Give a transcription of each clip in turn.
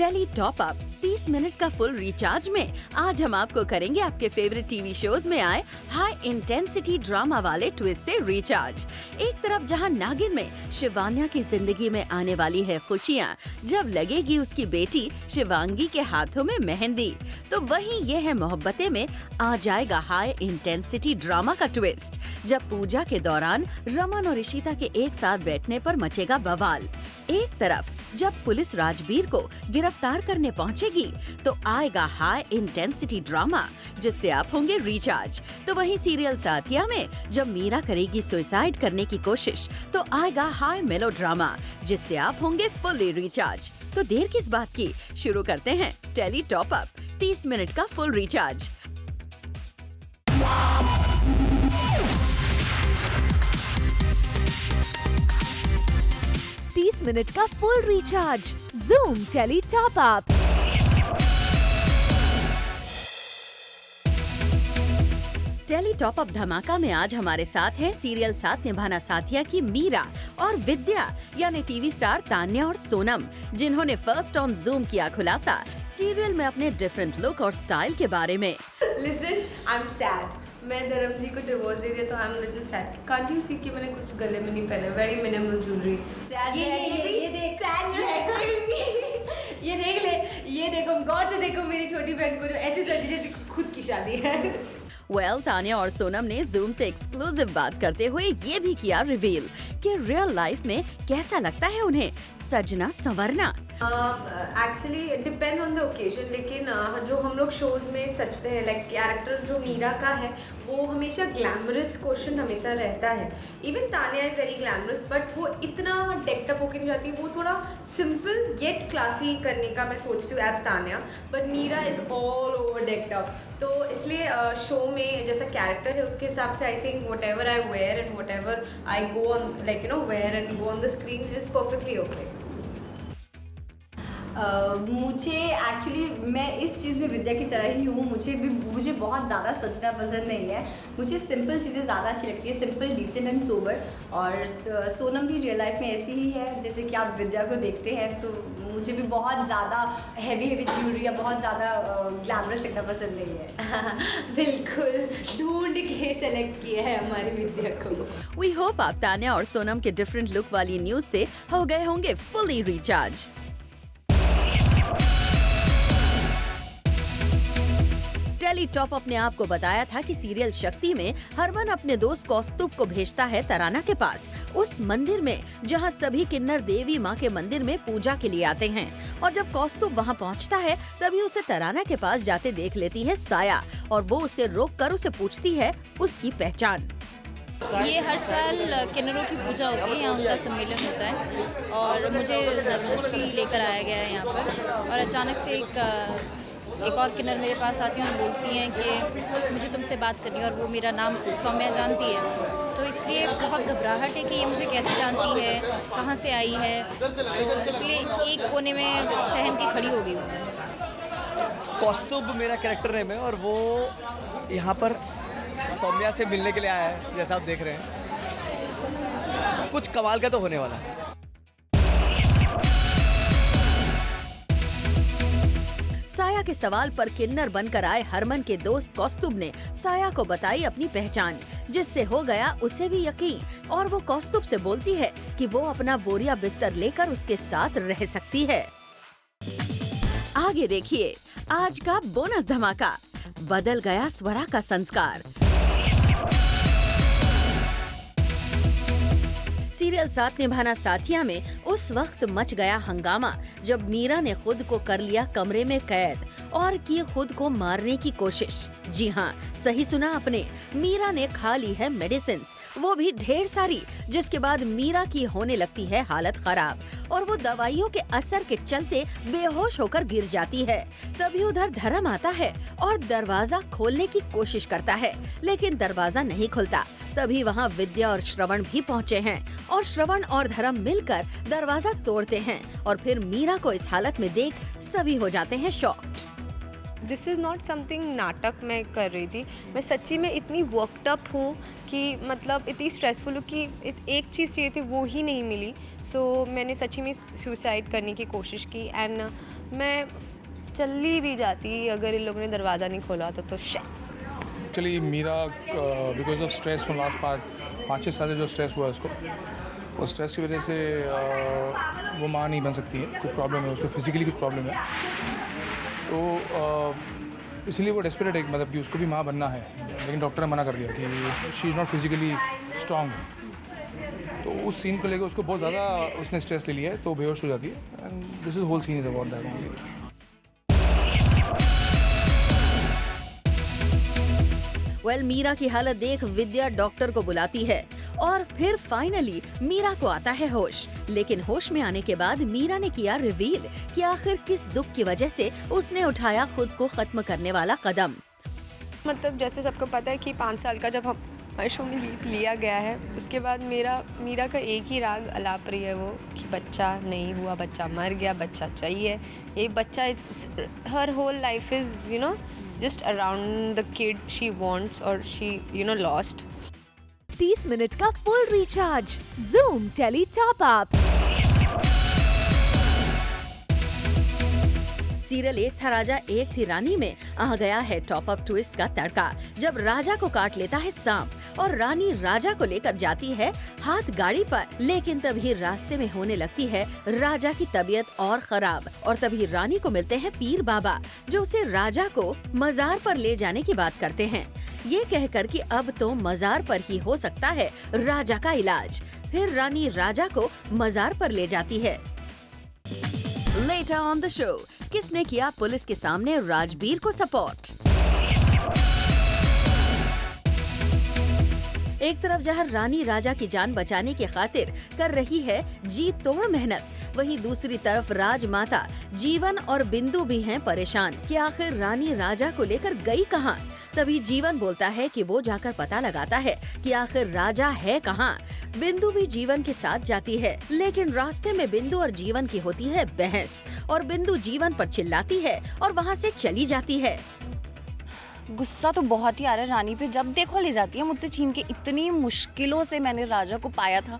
Tele top up 30 minute का full recharge में आज हम आपको करेंगे आपके फेवरेट टीवी शोज में आए हाई इंटेंसिटी ड्रामा वाले ट्विस्ट से रिचार्ज। एक तरफ जहां नागिन में शिवान्या की जिंदगी में आने वाली है खुशियां जब लगेगी उसकी बेटी शिवांगी के हाथों में मेहंदी, तो वहीं ये है मोहब्बतें में आ जाएगा हाई इंटेंसिटी ड्रामा का ट्विस्ट जब पूजा के दौरान रमन और इशिता के एक साथ बैठने पर मचेगा बवाल। एक तरफ जब पुलिस राजवीर को गिरफ्तार करने पहुंचेगी तो आएगा हाई इंटेंसिटी ड्रामा जिससे आप होंगे रिचार्ज। तो वहीं सीरियल साथिया में जब मीरा करेगी सुसाइड करने की कोशिश तो आएगा हाई मेलो ड्रामा जिससे आप होंगे फुल्ली रिचार्ज। तो देर किस बात की, शुरू करते हैं टेली टॉप अप 30 मिनट का फुल रिचार्ज। 30 मिनट का full recharge Zoom telly top up. Telly top up धमाका में आज हमारे साथ है सीरियल साथ निभाना साथिया की मीरा और विद्या यानी टीवी स्टार तान्या और सोनम, जिन्होंने फर्स्ट ऑन जूम किया खुलासा सीरियल में अपने डिफरेंट लुक और स्टाइल के बारे में। Listen, I'm sad. मैं धर्म जी को डिवोर्स दे दिया तो I'm little sad. Can't you see कि मैंने कुछ गले में नहीं पहना, very minimal jewelry. Sad ये देख sad ये देख ले, ये देखो गौर से देखो मेरी छोटी बहन को जो ऐसी सजी जैसे खुद की शादी है। तान्या और सोनम ने जूम से एक्सक्लूसिव बात करते हुए ये भी किया रिवील कि रियल लाइफ में कैसा लगता है उन्हें सजना संवरना। Actually depend on the occasion, लेकिन जो हम लोग शोज में सजते हैं लाइक कैरेक्टर जो मीरा का है वो हमेशा ग्लैमरस क्वेश्चन हमेशा रहता है। Even Tanya is very glamorous but वो इतना डेक्टअप होकर नहीं जाती, वो थोड़ा सिंपल येट क्लासी करने का मैं सोचती हूँ as Tanya, but Meera is all over decked up. तो इसलिए शो में जैसा कैरेक्टर है उसके हिसाब से I think whatever I wear and whatever I go on like wear and go on the screen is perfectly okay. मुझे एक्चुअली मैं इस चीज़ में विद्या की तरह ही हूँ, मुझे बहुत ज़्यादा सजना पसंद नहीं है। मुझे सिंपल चीज़ें ज़्यादा अच्छी लगती है, सिंपल डिसेंट एंड सोबर। और सोनम भी रियल लाइफ में ऐसी ही है, जैसे कि आप विद्या को देखते हैं। तो मुझे भी बहुत ज़्यादा हैवी ज्वेलरी या बहुत ज़्यादा ग्लैमरस लगना पसंद नहीं है। बिल्कुल ढूंढ के सेलेक्ट किया है हमारी विद्या को। वी होप आप तान्या और सोनम के डिफरेंट लुक वाली न्यूज से हो गए होंगे fully recharge. Telly top up ने आपको बताया था कि सीरियल शक्ति में हरमन अपने दोस्त कौस्तुभ को भेजता है तराना के पास, उस मंदिर में जहां सभी किन्नर देवी मां के मंदिर में पूजा के लिए आते हैं। और जब कौस्तुभ वहां पहुंचता है तभी उसे तराना के पास जाते देख लेती है साया और वो उसे रोककर उसे पूछती है उसकी पहचान। ये हर साल किन्नरों की पूजा होती है, यहाँ उनका सम्मेलन होता है और मुझे ज़बरदस्ती लेकर आया गया है यहाँ पर। और अचानक से एक और किन्नर मेरे पास आती हैं और बोलती हैं कि मुझे तुमसे बात करनी है, और वो मेरा नाम सौम्या जानती है। तो इसलिए बहुत घबराहट है कि ये मुझे कैसे जानती है, कहाँ से आई है, तो इसलिए एक कोने में सहम के खड़ी हो गई हूँ। कौस्तुभ मेरा कैरेक्टर नेम है और वो यहाँ पर सौम्या से मिलने के लिए आया है, जैसा आप देख रहे हैं। कुछ कमाल का तो होने वाला है। साया के सवाल पर किन्नर बनकर आए हरमन के दोस्त कौस्तुभ ने साया को बताई अपनी पहचान, जिससे हो गया उसे भी यकीन और वो कौस्तुभ से बोलती है कि वो अपना बोरिया बिस्तर लेकर उसके साथ रह सकती है। आगे देखिए आज का बोनस धमाका, बदल गया स्वरा का संस्कार। सीरियल साथ निभाना साथिया में उस वक्त मच गया हंगामा जब मीरा ने खुद को कर लिया कमरे में कैद और की खुद को मारने की कोशिश। जी हाँ, सही सुना आपने, मीरा ने खा ली है मेडिसिन्स, वो भी ढेर सारी, जिसके बाद मीरा की होने लगती है हालत खराब और वो दवाइयों के असर के चलते बेहोश होकर गिर जाती है। तभी उधर धर्म आता है और दरवाजा खोलने की कोशिश करता है, लेकिन दरवाजा नहीं खुलता। तभी वहाँ विद्या और श्रवण भी पहुँचे हैं और श्रवण और धर्म मिलकर दरवाजा तोड़ते हैं और फिर मीरा को इस हालत में देख सभी हो जाते हैं shocked. This is not something नाटक मैं कर रही थी, मैं सच्ची में इतनी वर्कड अप हूँ कि मतलब इतनी स्ट्रेसफुल हूँ कि एक चीज़ चाहिए थी वो ही नहीं मिली। सो मैंने सच्ची में सुसाइड करने की कोशिश की एंड मैं चली भी जाती अगर इन लोगों ने दरवाज़ा नहीं खोला तो shit. Actually Meera because of stress from last 5-6 साल से जो स्ट्रेस हुआ है उसको, उस स्ट्रेस की वजह से वो माँ नहीं बन सकती है, कुछ प्रॉब्लम है उसको, फिजिकली कुछ प्रॉब्लम है, तो इसलिए वो डेस्परेट है, मतलब कि उसको भी माँ बनना है, लेकिन डॉक्टर ने मना कर दिया कि she is not physically strong. तो उस सीन को लेकर उसको बहुत ज़्यादा उसने स्ट्रेस ले लिया है, तो बेहोश हो जाती है, and this is whole scene is about that only. Well, Meera की हालत देख विद्या डॉक्टर को बुलाती है और फिर फाइनली मीरा को आता है होश। लेकिन होश में आने के बाद मीरा ने किया रिवील कि आखिर किस दुख की वजह से उसने उठाया खुद को खत्म करने वाला कदम। मतलब जैसे सबको पता है कि 5 साल का जब हमारे शो में लिया गया है, उसके बाद मीरा का एक ही राग अलाप रही है वो कि बच्चा नहीं हुआ, बच्चा मर गया, बच्चा चाहिए। ये बच्चा her whole life is you know just around the kid she wants or she lost. 30 minute का full recharge Zoom telly top up. Serial Ek Tha राजा एक थी रानी में आ गया है टॉप अप ट्विस्ट का तड़का, जब राजा को काट लेता है सांप और रानी राजा को लेकर जाती है हाथ गाड़ी पर। लेकिन तभी रास्ते में होने लगती है राजा की तबीयत और खराब, और तभी रानी को मिलते हैं पीर बाबा, जो उसे राजा को मजार पर ले जाने की बात करते हैं, ये कहकर कि अब तो मजार पर ही हो सकता है राजा का इलाज। फिर रानी राजा को मजार पर ले जाती है। Later on the show, किसने किया पुलिस के सामने राजबीर को सपोर्ट। एक तरफ जहां रानी राजा की जान बचाने की खातिर कर रही है जी तोड़ मेहनत, वहीं दूसरी तरफ राजमाता जीवन और बिंदु भी हैं परेशान कि आखिर रानी राजा को लेकर गई कहां। तभी जीवन बोलता है कि वो जाकर पता लगाता है कि आखिर राजा है कहां। बिंदु भी जीवन के साथ जाती है, लेकिन रास्ते में बिंदु और जीवन की होती है बहस और बिंदु जीवन पर चिल्लाती है और वहां से चली जाती है। गुस्सा तो बहुत ही आ रहा है रानी पे, जब देखो ले जाती है मुझसे छीन के। इतनी मुश्किलों से मैंने राजा को पाया था,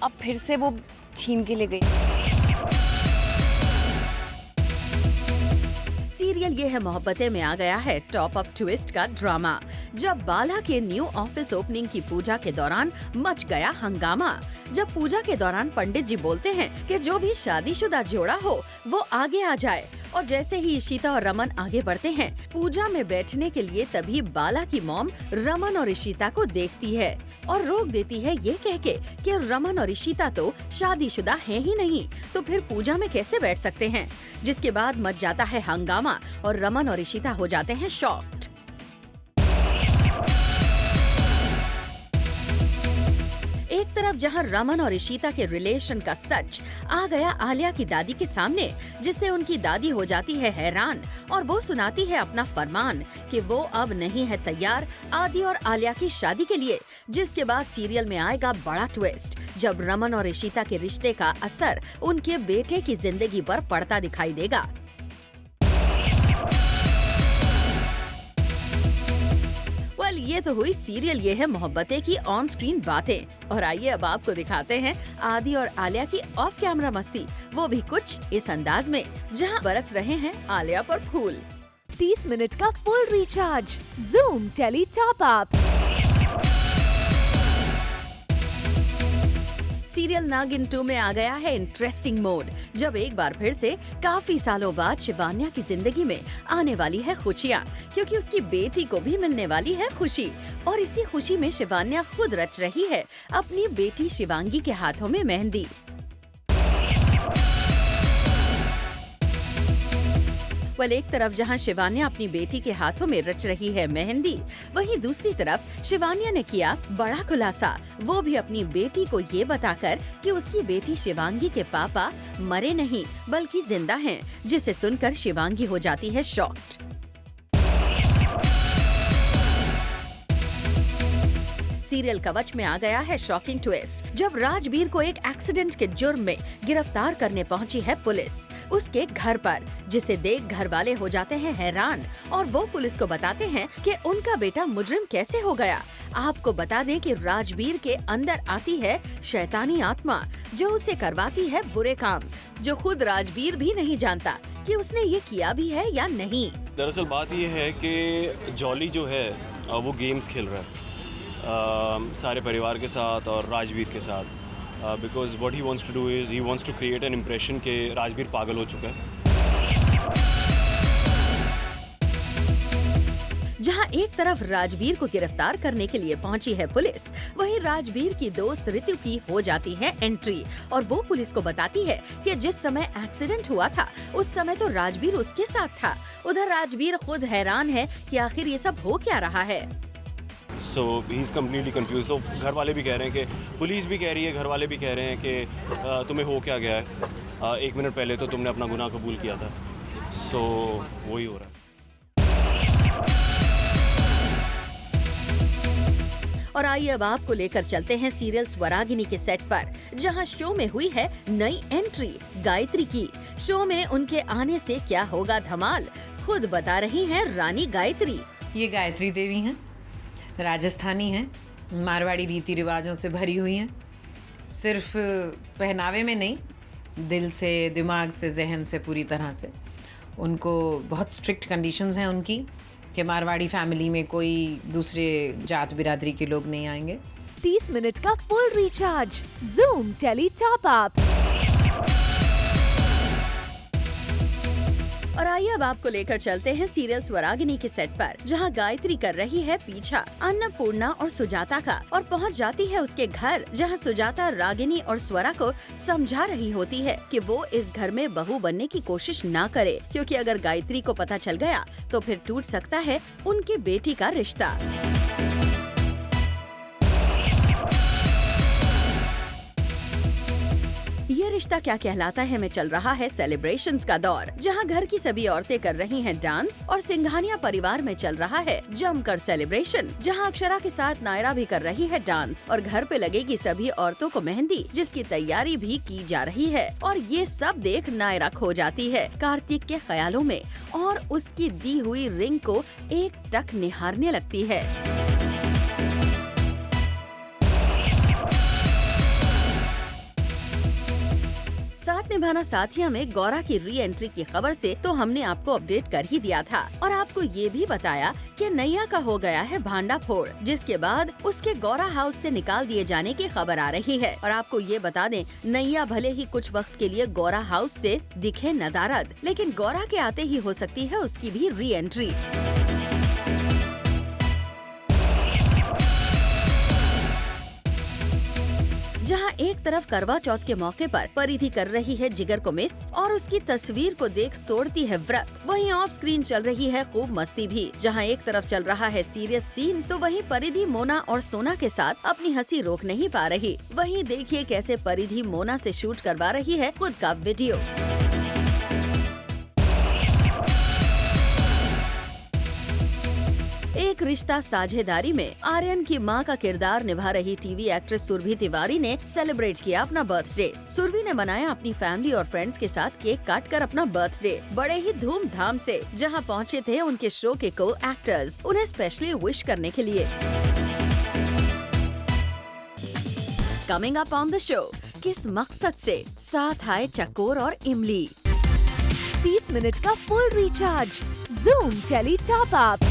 अब फिर से वो छीन के ले गई। सीरियल ये है मोहब्बतें में आ गया है टॉप अप ट्विस्ट का ड्रामा, जब बाला के न्यू ऑफिस ओपनिंग की पूजा के दौरान मच गया हंगामा। जब पूजा के दौरान पंडित जी बोलते हैं कि जो भी शादीशुदा जोड़ा हो वो आगे आ जाए, और जैसे ही इशिता और रमन आगे बढ़ते हैं पूजा में बैठने के लिए, तभी बाला की मॉम रमन और इशिता को देखती है और रोक देती है ये कह के कि रमन और इशिता तो शादीशुदा हैं ही नहीं, तो फिर पूजा में कैसे बैठ सकते हैं। जिसके बाद मच जाता है हंगामा और रमन और इशिता हो जाते हैं शॉक्ड। एक तरफ जहां रमन और इशिता के रिलेशन का सच आ गया आलिया की दादी के सामने, जिससे उनकी दादी हो जाती है हैरान और वो सुनाती है अपना फरमान कि वो अब नहीं है तैयार आदि और आलिया की शादी के लिए। जिसके बाद सीरियल में आएगा बड़ा ट्विस्ट, जब रमन और इशिता के रिश्ते का असर उनके बेटे की जिंदगी पर पड़ता दिखाई देगा। ये तो हुई सीरियल ये है मोहब्बतें की ऑन स्क्रीन बातें, और आइए अब आपको दिखाते हैं आदि और आलिया की ऑफ कैमरा मस्ती, वो भी कुछ इस अंदाज में जहां बरस रहे हैं आलिया पर फूल। 30 मिनट का full recharge Zoom telly top up. Serial Naagin 2 में आ गया है इंटरेस्टिंग मोड, जब एक बार फिर से काफी सालों बाद शिवान्या की जिंदगी में आने वाली है खुशियाँ, क्योंकि उसकी बेटी को भी मिलने वाली है खुशी। और इसी खुशी में शिवान्या खुद रच रही है अपनी बेटी शिवांगी के हाथों में मेहंदी। एक तरफ जहां शिवान्या अपनी बेटी के हाथों में रच रही है मेहंदी, वहीं दूसरी तरफ शिवान्या ने किया बड़ा खुलासा, वो भी अपनी बेटी को ये बताकर कि उसकी बेटी शिवांगी के पापा मरे नहीं बल्कि जिंदा हैं, जिसे सुनकर शिवांगी हो जाती है शॉक्ड। सीरियल कवच में आ गया है शॉकिंग ट्विस्ट, जब राजबीर को एक एक्सीडेंट के जुर्म में गिरफ्तार करने पहुंची है पुलिस उसके घर पर, जिसे देख घर वाले हो जाते हैं हैरान और वो पुलिस को बताते हैं कि उनका बेटा मुजरिम कैसे हो गया। आपको बता दें कि राजबीर के अंदर आती है शैतानी आत्मा, जो उसे करवाती है बुरे काम, जो खुद राजबीर भी नहीं जानता कि उसने ये किया भी है या नहीं। दरअसल बात ये है कि जॉली जो है वो गेम्स खेल रहा है सारे परिवार के साथ और राजवीर के साथ, because what he wants to do is he wants to create an impression कि राजवीर पागल हो चुका है। जहां एक तरफ राजवीर को गिरफ्तार करने के लिए पहुंची है पुलिस, वहीं राजवीर की दोस्त ऋतु की हो जाती है एंट्री और वो पुलिस को बताती है कि जिस समय एक्सीडेंट हुआ था उस समय तो राजवीर उसके साथ था। उधर राजवीर खुद हैरान है कि आखिर ये सब हो क्या रहा है। सो ही इज़ कम्प्लीटली कन्फ्यूज। तो घर वाले भी कह रहे हैं कि पुलिस भी कह रही है, घर वाले भी कह रहे हैं कि तुम्हें हो क्या गया है, 1 मिनट पहले तो तुमने अपना गुनाह कबूल किया था। सो वही हो रहा है। और आइए अब आपको लेकर चलते हैं सीरियल स्वरागिनी के सेट पर, जहां शो में हुई है नई एंट्री गायत्री की। शो में उनके आने से क्या होगा धमाल, खुद बता रही हैं रानी गायत्री। ये गायत्री देवी हैं, राजस्थानी हैं, मारवाड़ी रीति रिवाजों से भरी हुई हैं। सिर्फ पहनावे में नहीं, दिल से, दिमाग से, जहन से, पूरी तरह से। उनको बहुत स्ट्रिक्ट कंडीशंस हैं उनकी कि मारवाड़ी फैमिली में कोई दूसरे जात बिरादरी के लोग नहीं आएंगे। 30 मिनट का full recharge Zoom telly top up. और आइए अब आपको लेकर चलते हैं सीरियल स्वरागिनी के सेट पर, जहां गायत्री कर रही है पीछा अन्नपूर्णा और सुजाता का और पहुंच जाती है उसके घर, जहां सुजाता रागिनी और स्वरा को समझा रही होती है कि वो इस घर में बहू बनने की कोशिश ना करे, क्योंकि अगर गायत्री को पता चल गया तो फिर टूट सकता है उनकी बेटी का रिश्ता। ये रिश्ता क्या कहलाता है में चल रहा है सेलिब्रेशंस का दौर, जहां घर की सभी औरतें कर रही हैं डांस और सिंघानिया परिवार में चल रहा है जमकर सेलिब्रेशन, जहां अक्षरा के साथ नायरा भी कर रही है डांस और घर पे लगेगी सभी औरतों को मेहंदी, जिसकी तैयारी भी की जा रही है। और ये सब देख नायरा खो जाती है कार्तिक के ख्यालों में और उसकी दी हुई रिंग को एक टक निहारने लगती है। साथ निभाना साथिया में गौरा की री एंट्री की खबर से तो हमने आपको अपडेट कर ही दिया था और आपको ये भी बताया कि नैया का हो गया है भांडा फोड़, जिसके बाद उसके गौरा हाउस से निकाल दिए जाने की खबर आ रही है। और आपको ये बता दें, नैया भले ही कुछ वक्त के लिए गौरा हाउस से दिखे नदारद, लेकिन गौरा के आते ही हो सकती है उसकी भी री एंट्री। जहां एक तरफ करवा चौथ के मौके पर परिधि कर रही है जिगर को मिस और उसकी तस्वीर को देख तोड़ती है व्रत, वहीं ऑफ स्क्रीन चल रही है खूब मस्ती भी। जहां एक तरफ चल रहा है सीरियस सीन तो वहीं परिधि मोना और सोना के साथ अपनी हंसी रोक नहीं पा रही। वहीं देखिए कैसे परिधि मोना से शूट करवा रही है खुद का वीडियो। एक रिश्ता साझेदारी में आर्यन की मां का किरदार निभा रही टीवी एक्ट्रेस सुरभि तिवारी ने सेलिब्रेट किया अपना बर्थडे। सुरभि ने मनाया अपनी फैमिली और फ्रेंड्स के साथ केक काटकर अपना बर्थडे बड़े ही धूमधाम से, जहां पहुंचे थे उनके शो के को एक्टर्स उन्हें स्पेशली विश करने के लिए। Coming up on the show, किस मकसद से साथ आए चकोर और इमली। 30 मिनट का full recharge Zoom telly top up.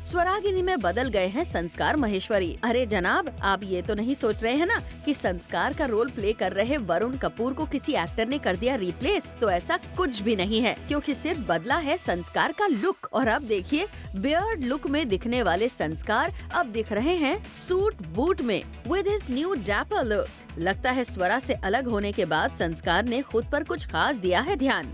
Swaragini में बदल गए हैं संस्कार महेश्वरी। अरे जनाब, आप ये तो नहीं सोच रहे हैं ना कि संस्कार का रोल प्ले कर रहे वरुण कपूर को किसी एक्टर ने कर दिया रिप्लेस? तो ऐसा कुछ भी नहीं है, क्योंकि सिर्फ बदला है संस्कार का लुक। और अब देखिए, बियर्ड लुक में दिखने वाले संस्कार अब दिख रहे हैं सूट बूट में with his new dapper look. लगता है स्वरा से अलग होने के बाद संस्कार ने खुद पर कुछ खास दिया है ध्यान।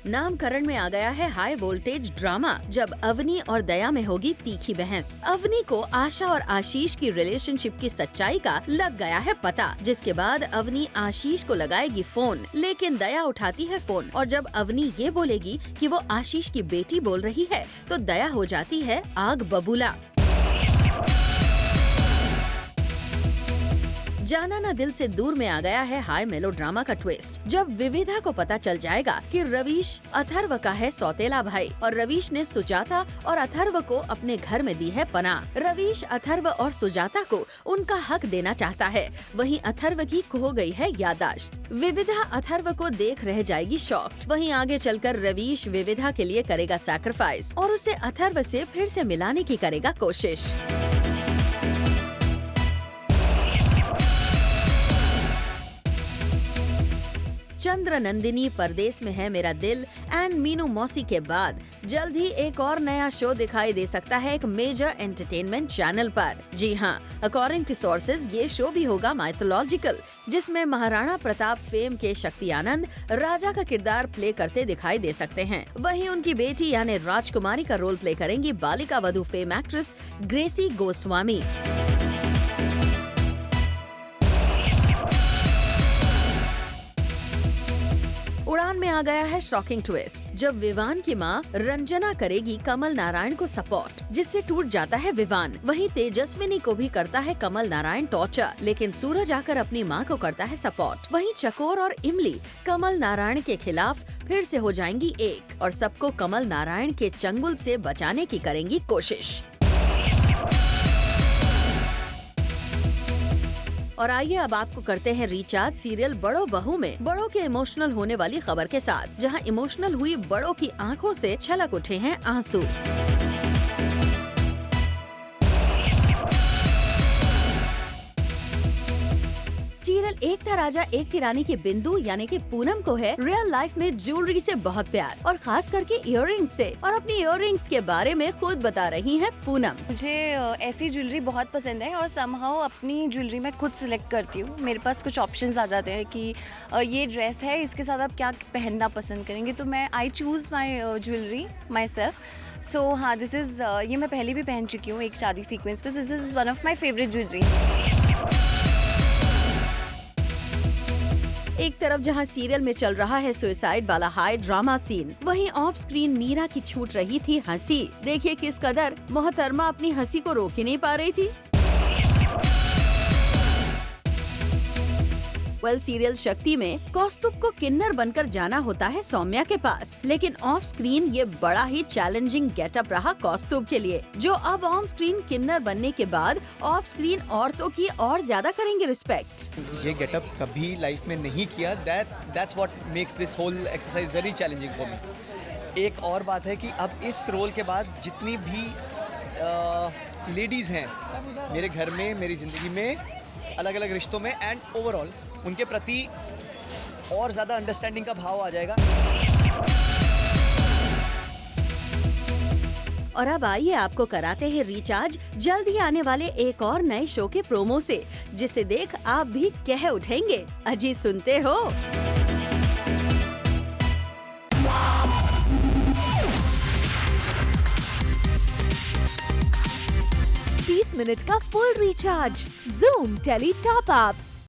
नामकरण में आ गया है हाई वोल्टेज ड्रामा, जब अवनी और दया में होगी तीखी बहस। अवनी को आशा और आशीष की रिलेशनशिप की सच्चाई का लग गया है पता, जिसके बाद अवनी आशीष को लगाएगी फोन, लेकिन दया उठाती है फोन और जब अवनी ये बोलेगी कि वो आशीष की बेटी बोल रही है तो दया हो जाती है आग बबूला। जाना ना दिल से दूर में आ गया है हाई मेलोड्रामा का ट्विस्ट। जब विविधा को पता चल जाएगा कि रवीश अथर्व का है सौतेला भाई और रवीश ने सुजाता और अथर्व को अपने घर में दी है पनाह। रवीश अथर्व और सुजाता को उनका हक देना चाहता है, वहीं अथर्व की खो गई है याददाश्त। विविधा अथर्व को देख रह जाएगी शॉक्ड। वहीं आगे चलकर रवीश विविधा के लिए करेगा सैक्रिफाइस और उसे अथर्व से फिर से मिलाने की करेगा कोशिश। चंद्र नंदिनी, परदेश में है मेरा दिल एंड मीनू मौसी के बाद जल्द ही एक और नया शो दिखाई दे सकता है एक मेजर एंटरटेनमेंट चैनल पर। जी हाँ, अकॉर्डिंग टू सोर्सेज ये शो भी होगा माइथोलॉजिकल, जिसमें महाराणा प्रताप फेम के शक्ति आनंद राजा का किरदार प्ले करते दिखाई दे सकते हैं। वहीं उनकी बेटी यानी राजकुमारी का रोल प्ले करेंगी बालिका वधू फेम एक्ट्रेस ग्रेसी गोस्वामी। उड़ान में आ गया है शॉकिंग ट्विस्ट, जब विवान की मां रंजना करेगी कमल नारायण को सपोर्ट, जिससे टूट जाता है विवान। वहीं तेजस्विनी को भी करता है कमल नारायण टॉर्चर, लेकिन सूरज आकर अपनी मां को करता है सपोर्ट। वहीं चकोर और इमली कमल नारायण के खिलाफ फिर से हो जाएंगी एक और सबको कमल नारायण के चंगुल से बचाने की करेंगी कोशिश। और आइए अब आपको करते हैं रिचार्ज सीरियल बड़ों बहू में बड़ों के इमोशनल होने वाली खबर के साथ, जहां इमोशनल हुई बड़ों की आंखों से छलक उठे हैं आंसू। सीरियल एक था राजा एक थी रानी के बिंदु यानी कि पूनम को है रियल लाइफ में ज्वेलरी से बहुत प्यार और खास करके इयररिंग्स से, और अपनी इयररिंग्स के बारे में खुद बता रही हैं पूनम। मुझे ऐसी ज्वेलरी बहुत पसंद है और समहाउ अपनी ज्वेलरी मैं खुद सिलेक्ट करती हूँ। मेरे पास कुछ ऑप्शंस आ जाते हैं कि ये ड्रेस है, इसके साथ आप क्या पहनना पसंद करेंगे, तो मैं I choose my jewellery myself. So हाँ, दिस इज़ ये मैं पहले भी पहन चुकी हूँ एक शादी सीक्वेंस पे। This is one of my favourite jewellery. एक तरफ जहां सीरियल में चल रहा है सुसाइड वाला हाई ड्रामा सीन, वहीं ऑफ स्क्रीन मीरा की छूट रही थी हंसी। देखिए किस कदर मोहतरमा अपनी हंसी को रोक ही नहीं पा रही थी। सीरियल शक्ति में कौस्तुभ को किन्नर बनकर जाना होता है सौम्या के पास, लेकिन ऑफ स्क्रीन ये बड़ा ही चैलेंजिंग गेटअप रहा कौस्तुभ के लिए, जो अब ऑन स्क्रीन किन्नर बनने के बाद ऑफ स्क्रीन औरतों की और ज्यादा करेंगे रिस्पेक्ट। ये गेटअप कभी लाइफ में नहीं किया। That's what makes this whole exercise very challenging for me. एक और बात है कि अब इस रोल के बाद जितनी भी लेडीज़ हैं मेरे घर में, मेरी ज़िंदगी में, अलग अलग रिश्तों में एंड ओवरऑल, उनके प्रति और ज़्यादा अंडरस्टैंडिंग का भाव आ जाएगा। और अब आइए आपको कराते हैं रिचार्ज जल्द ही आने वाले एक और नए शो के प्रोमो से, जिसे देख आप भी कह उठेंगे, अजी सुनते हो। 30 मिनट का full recharge Zoom Tele Top Up।